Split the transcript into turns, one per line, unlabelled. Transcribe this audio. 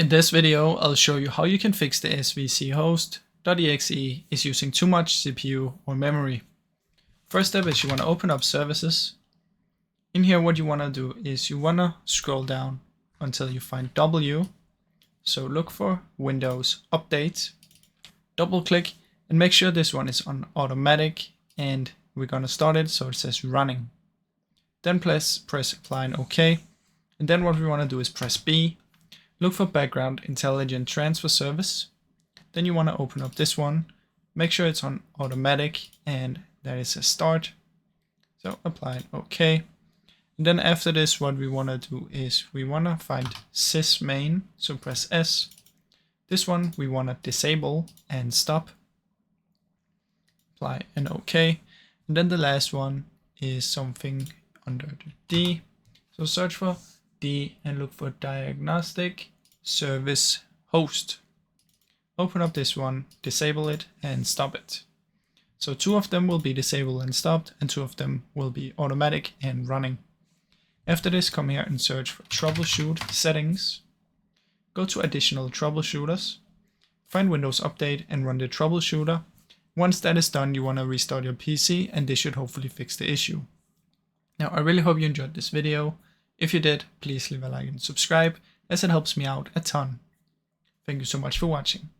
In this video, I'll show you how you can fix the Svchost.exe is using too much CPU or memory. First step is you want to open up services. In here, what you want to do is you want to scroll down until you find W. So look for Windows Update, double click and make sure this one is on automatic, and we're going to start it so it says running. Then press apply and OK. And then what we want to do is press B. Look for background intelligent transfer service. Then you want to open up this one. Make sure it's on automatic and there is a start. So apply and OK. And then after this, what we want to do is we want to find sysmain. So press S. This one we want to disable and stop. Apply and OK. And then the last one is something under the D. So search for D and look for diagnostic service host. Open up this one, disable it and stop it. So two of them will be disabled and stopped, and two of them will be automatic and running. After this, come here and search for troubleshoot settings. Go to additional troubleshooters. Find Windows Update and run the troubleshooter. Once that is done, you want to restart your PC and this should hopefully fix the issue. Now, I really hope you enjoyed this video. If you did, please leave a like and subscribe, as it helps me out a ton. Thank you so much for watching.